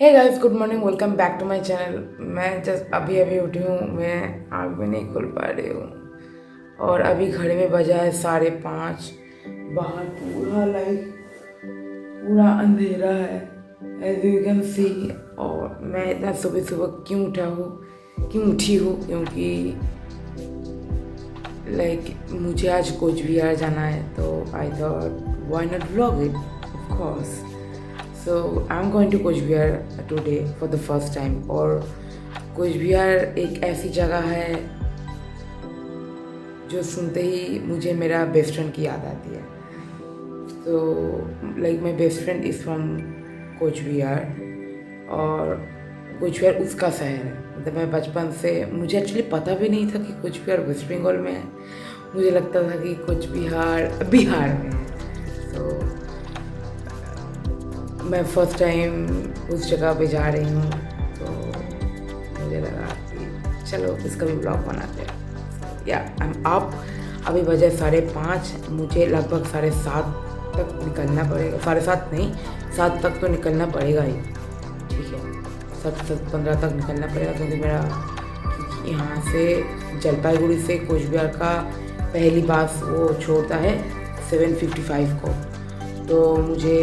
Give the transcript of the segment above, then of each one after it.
Hey guys, good morning, welcome back to my channel. मैं just अभी अभी उठी हूँ। मैं आँख भी नहीं खोल पा रही हूँ और अभी घड़ी में बजा है 5:30। बाहर पूरा पूरा अंधेरा है, एज यू कैन सी। और मैं इतना सुबह सुबह क्यों उठी हूँ क्योंकि मुझे आज कोच बिहार जाना है, तो I thought why not vlog it, of course. So I am going to Cooch Behar today for the first time. और कोच बिहार एक ऐसी जगह है जो सुनते ही मुझे मेरा बेस्ट फ्रेंड की याद आती है। तो my best friend is from coach Bihar, और कोच बिहार उसका शहर है। मतलब मैं बचपन से, मुझे एक्चुअली पता भी नहीं था कि कोच बिहार वेस्ट बंगाल में है। मुझे लगता था कि कोच बिहार बिहार में है। तो मैं फर्स्ट टाइम उस जगह पे जा रही हूँ, तो मुझे लगा कि चलो इसका भी ब्लॉग बनाते हैं। या आई एम अप। अभी बजे 5:30। मुझे लगभग 7:30 तक निकलना पड़ेगा। 7:30 नहीं, 7 तक तो निकलना पड़ेगा ही। ठीक है, 7:15 तक निकलना पड़ेगा, क्योंकि मेरा यहाँ से जलपाईगुड़ी से कोच बिहार का पहली बस वो छोड़ता है 7:55 को। तो मुझे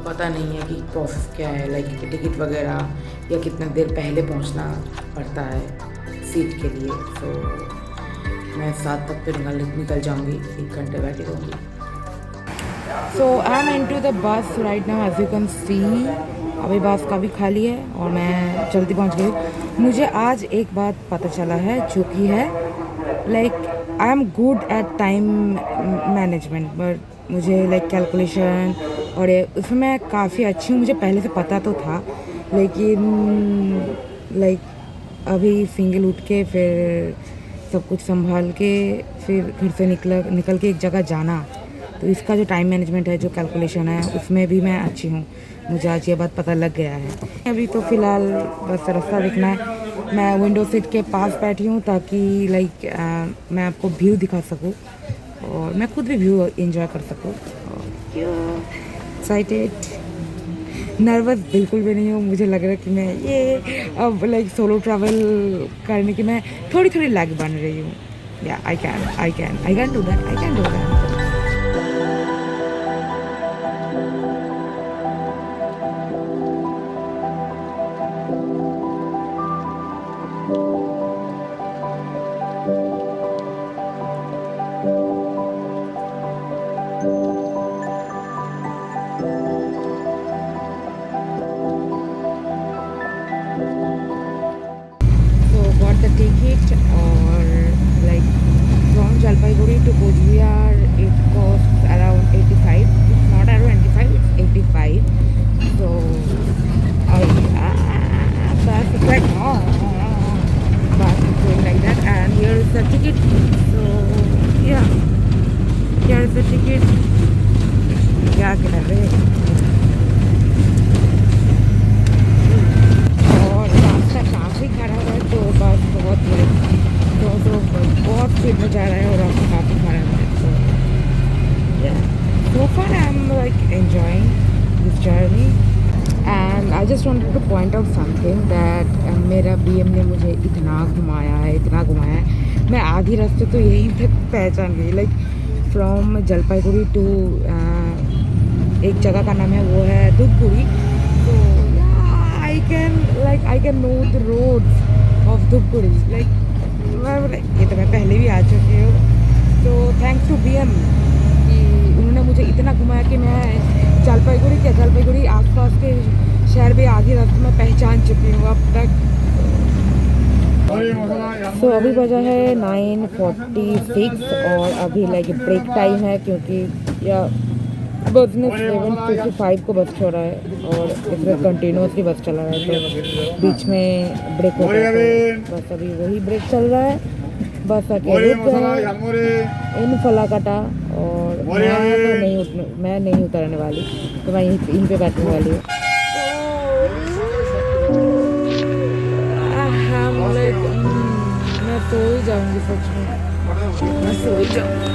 पता नहीं है कि प्रोसेस क्या है, टिकट वगैरह, या कितना देर पहले पहुंचना पड़ता है सीट के लिए। तो मैं 7 तक तो निकल जाऊंगी, 1 घंटे बैठी रहूँगी। So I am into the bus right now, as you can see. अभी बस काफ़ी खाली है और मैं जल्दी पहुंच गई। मुझे आज एक बात पता चला है, जो कि है I am good at time management, but मुझे कैलकुलेशन और ये उसमें मैं काफ़ी अच्छी हूँ। मुझे पहले से पता तो था, लेकिन अभी सिंगल उठ के फिर सब कुछ संभाल के फिर घर से निकल के एक जगह जाना, तो इसका जो टाइम मैनेजमेंट है, जो कैलकुलेशन है, उसमें भी मैं अच्छी हूँ। मुझे आज ये बात पता लग गया है। अभी तो फ़िलहाल बस रास्ता दिखना है। मैं विंडो सीट के पास बैठी हूँ, ताकि मैं आपको व्यू दिखा सकूँ और मैं खुद भी व्यू एंजॉय कर सकूँ। एक्साइटेड, नर्वस बिल्कुल भी नहीं हूँ। मुझे लग रहा है कि मैं ये अब सोलो ट्रैवल करने की मैं थोड़ी लैग बन रही हूँ। या I can do that. The ticket, or from Jalpaiguri to Coach Bihar, it costs around 85. It's not around 25, it's 85. So bus is bus is going like that, and here is the ticket. So yeah, here is the ticket. क्या कर रहे हैं? काफ़ी खराब है, तो बस बहुत बहुत स्पीड में जा रहा है और आपको काफ़ी खराब है। So far I'm enjoying this journey, and I just wanted to point out something that मेरा BM ने मुझे इतना घुमाया है। मैं आधी रास्ते तो यहीं तक पहचान गई, फ्रॉम जलपाईगुड़ी टू एक जगह का नाम है, वो है धूपगुड़ी। तो I can know the roads of Dhupguri. ये तो मैं पहले भी आ चुकी हूँ। तो थैंक्स टू BM कि उन्होंने मुझे इतना घुमाया कि मैं जलपाईगुड़ी आसपास के शहर भी आधी रास्ते में पहचान चुकी हूँ अब तक। तो अभी बजा है 9:46 और अभी ब्रेक टाइम है, क्योंकि या बस ने 7:55 को बस छोड़ा है और इसमें कंटिन्यूसली बस चला रहा है, तो बीच में ब्रेक हो गया। तो बस अभी वही ब्रेक चल रहा है। बस अकेले इन फलाकटा, और मैं नहीं उतरने वाली, तो मैं यहीं पे बैठने वाली हूँ। मैं सो ही जाऊँगी, सच में मैं सो ही जाऊँगी।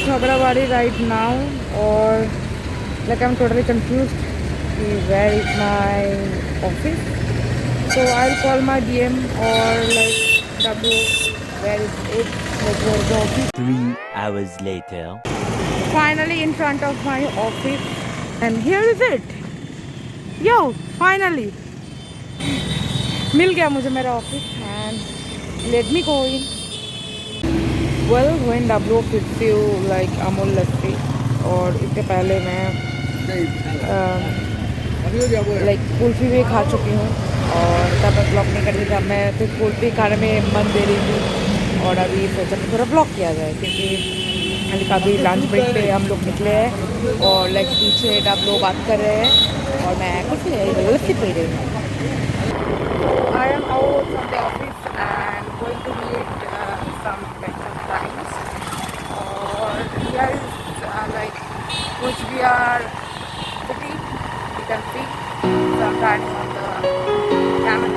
Khabrabari right now, or like I'm totally confused. Where is my office? So I'll call my DM or like W. Where is it? Like where is the office? 3 hours later. Finally in front of my office, and here is it. Yo, finally मिल गया मुझे मेरा office and let me go in. Well when W fits you like Amul lassi, और इससे पहले मैं like kulfi भी खा चुकी हूँ, और तब मैं ब्लॉग नहीं कर रही थी. तब मैं सिर्फ कुल्फ़ी खाने में मन दे रही थी, और अभी सोचा कि थोड़ा ब्लॉग किया जाए, क्योंकि अभी लंच ब्रेक पे हम लोग निकले हैं और लाइक पीछे W बात कर रहे हैं और मैं कुल्फ़ी लस्सी पी रही हूँ. I am out from the office and going to meet some better clients. Or here is like Kuch Bihar city. You can see some riding on the camel.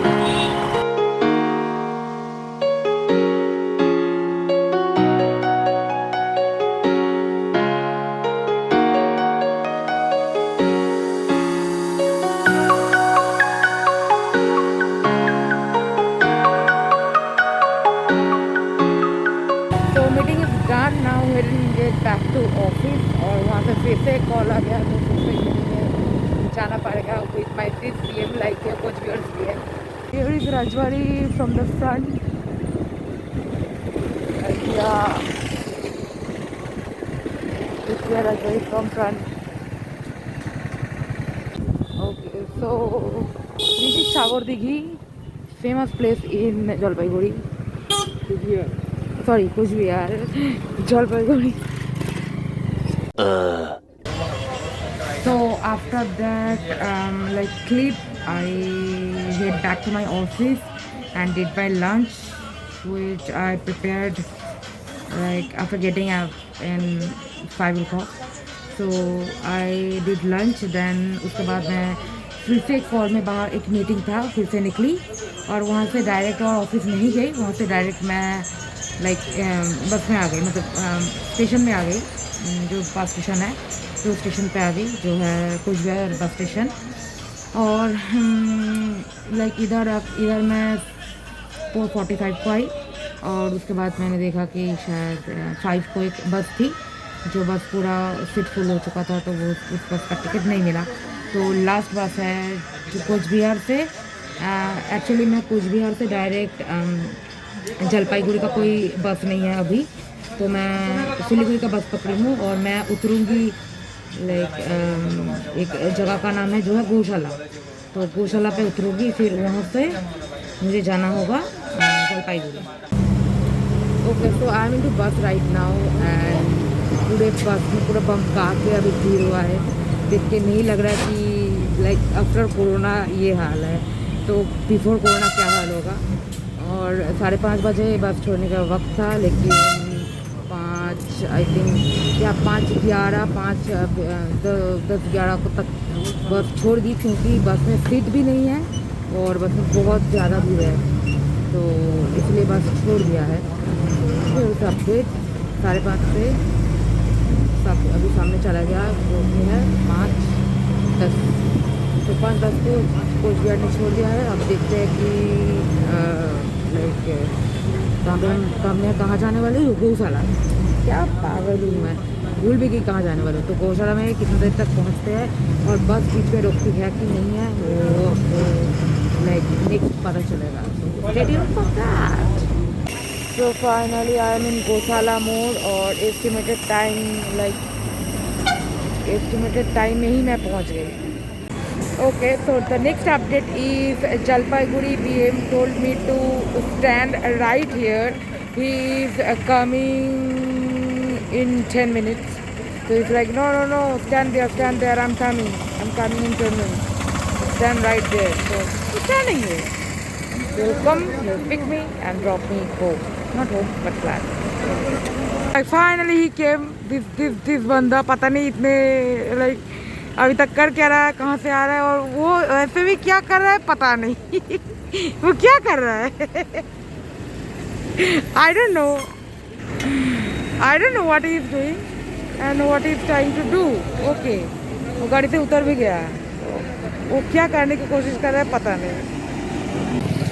Meeting is done. Now we will get back to office, और वहाँ से फिर से call आ गया तो फिर से जाना पड़ेगा with my this PM like कुछ भी और PM. Here is Rajwadi from the front. Rajwari from front. Okay, so this is Sagar Dighi, famous place in Jalpaiguri. Sorry, Kuch Bihar, Jalpaiguri. So after that, like clip, I head back to my office and did my lunch, which I prepared like after getting up in 5 o'clock. So I did lunch, then उसके बाद मैं फिर से call में बाहर एक meeting था, फिर से निकली और वहाँ से डायरेक्ट और ऑफिस नहीं गई. वहाँ से डायरेक्ट मैं लाइक बस में आ गई, मतलब स्टेशन में आ गई, जो बस स्टेशन है तो स्टेशन पे आ गई, जो है कुछ बिहार बस स्टेशन. और लाइक इधर मैं 4:45 को आई, और उसके बाद मैंने देखा कि शायद 5 को एक बस थी, जो बस पूरा सीट फुल हो चुका था, तो वो उस बस का टिकट नहीं मिला. तो लास्ट बस है जो कुछ बिहार से. एक्चुअली मैं कुछ बिहार से डायरेक्ट जलपाईगुड़ी का कोई बस नहीं है अभी, तो मैं सिलीगुड़ी का बस पकड़ी हूँ और मैं उतरूँगी लाइक एक जगह का नाम है जो है गौशाला. तो गौशाला पे उतरूँगी, फिर वहाँ से मुझे जाना होगा Jalpaiguri. Okay, so I am into bus right now, and पूरे बस में पूरा बम का के अभी भीड़ हुआ है. देख के नहीं लग रहा है कि लाइक आफ्टर कोरोना ये हाल है, तो बिफोर कोरोना क्या हाल होगा. और 5:30 बजे बस छोड़ने का वक्त था, लेकिन 5 आई थिंक या 5:11 10:11 को तक बस छोड़ दी, क्योंकि बस में सीट भी नहीं है और बस में बहुत ज़्यादा भीड़ है, तो इसलिए बस छोड़ दिया है. फिर उस अपडेट 5:30 से सब अभी सामने चला गया, जो कि है 5:10. तो 5:10 को कोच बिहार ने छोड़ दिया है. अब देखते हैं कि लाइक कहाँ जाने वाले हो. गौशाला, क्या पागल हूँ मैं, भूल भी गई कहाँ जाने वाले हो. तो गौशाला में कितनी देर तक पहुँचते हैं और बस बीच में रोकती है कि नहीं है, वो लाइक नेक्स्ट पता चलेगा. Stay tuned for that. So finally I am in गौशाला मोड़, और एस्टिमेटेड टाइम में ही मैं पहुंच गई. Okay, so the next update is Jalpaiguri PM told me to stand right here. He is coming in 10 minutes. So he's like, no, stand there, I'm coming in 10 minutes. Stand right there. So he's standing here. He'll come, he'll pick me and drop me home. Not home, but flat. Like finally he came. This बंदा पता नहीं इतने like अभी तक कर क्या रहा है, कहाँ से आ रहा है, और वो ऐसे भी क्या कर रहा है पता नहीं. वो क्या कर रहा है I don't know. I don't know what he is doing and what he is trying to do. Okay, वो गाड़ी से उतर भी गया, वो क्या करने की कोशिश कर रहा है पता नहीं.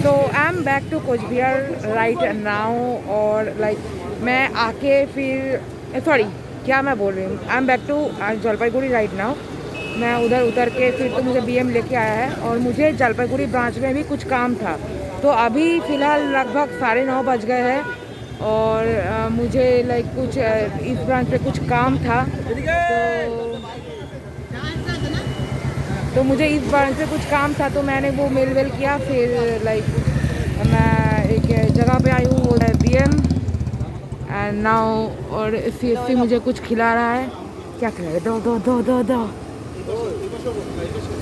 So I'm back to coach Bihar right now. और like मैं आके फिर सॉरी क्या मैं बोल रही हूँ, I'm back to Jalpaiguri right now. मैं उधर उतर के फिर तो मुझे BM लेके आया है और मुझे जलपाईगुड़ी ब्रांच में भी कुछ काम था. तो अभी फ़िलहाल लगभग 9:30 बज गए हैं और मुझे लाइक कुछ इस ब्रांच पे कुछ काम था. तो मुझे इस ब्रांच पे कुछ काम था तो मैंने वो मेल वेल किया. फिर लाइक मैं एक जगह पे आई हूँ, वो है BM एंड नाउ. और CSC मुझे कुछ खिला रहा है. क्या खिला रहा है? दो दो दो दो दो.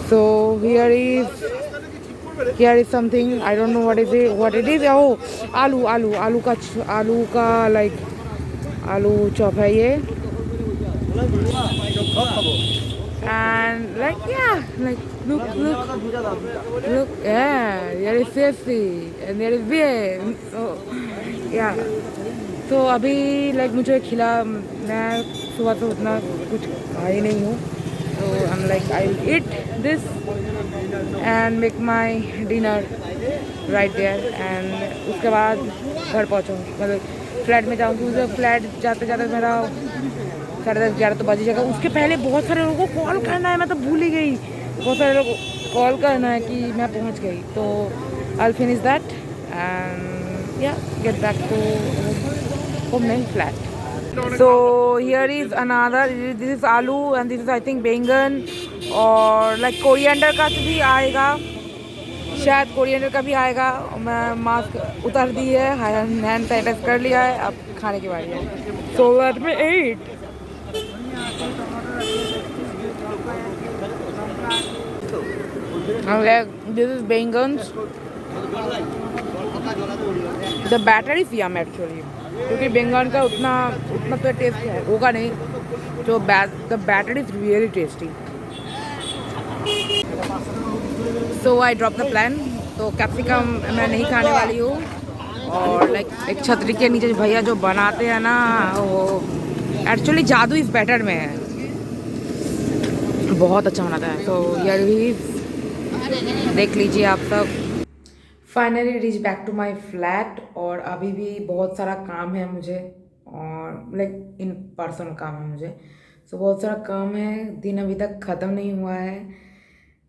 So here is something, I don't know what it is. Oh, आलू का like आलू चॉप है ये. And like yeah, like look, yeah, there is CSC and there is BM. So yeah, तो अभी like मुझे खिला, मैं सुबह से उतना कुछ खा ही नहीं हूँ. So I'm like I'll eat this and make my dinner right there. And उसके बाद घर पहुँचूँगी, मतलब फ्लैट में जाऊँगी. मुझे फ्लैट जाते जाते मेरा 10:30-11 तो बज जाएगा. उसके पहले बहुत सारे लोगों को कॉल करना है, मैं तो भूल ही गई. बहुत सारे लोगों को कॉल करना है कि मैं पहुँच गई. तो I'll finish that and yeah, get back to home main flat. So here is another, this is aloo and this is I think बैंगन और like कोरिएंडर का भी आएगा, शायद कोरिएंडर का भी आएगा. मैं मास्क उतार दी है, हैंड सैनिटाइज कर लिया है, अब खाने की बारी है. So let me eat. Okay, this is बैंगन. The batter is yum actually, क्योंकि बैंगन का उतना तो टेस्ट होगा नहीं. तो the batter is really tasty. So I dropped the plan. तो कैप्सिकम मैं नहीं खाने वाली हूँ. और लाइक एक छतरी के नीचे भैया जो बनाते हैं ना, वो एक्चुअली जादू इस बैटर में है, बहुत अच्छा बनाता है. तो यार भी देख लीजिए आप सब. Finally reach back to my flat. और अभी भी बहुत सारा काम है मुझे, और लाइक इन पर्सन काम है मुझे. सो बहुत सारा काम है, दिन अभी तक ख़त्म नहीं हुआ है.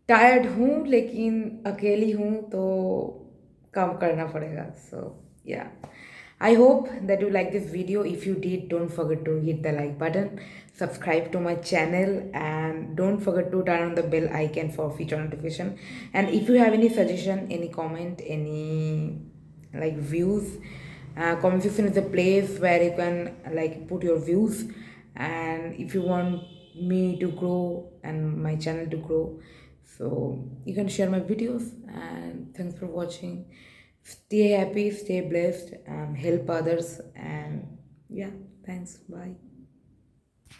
टायर्ड हूँ लेकिन अकेली हूँ तो काम करना पड़ेगा. सो या, I hope that you like this video. If you did, don't forget to hit the like button, subscribe to my channel, and don't forget to turn on the bell icon for future notification. And if you have any suggestion, any comment, any like views, comment section is a place where you can like put your views. And if you want me to grow and my channel to grow, so you can share my videos. And thanks for watching. Stay happy, stay blessed, help others, and yeah, thanks, bye.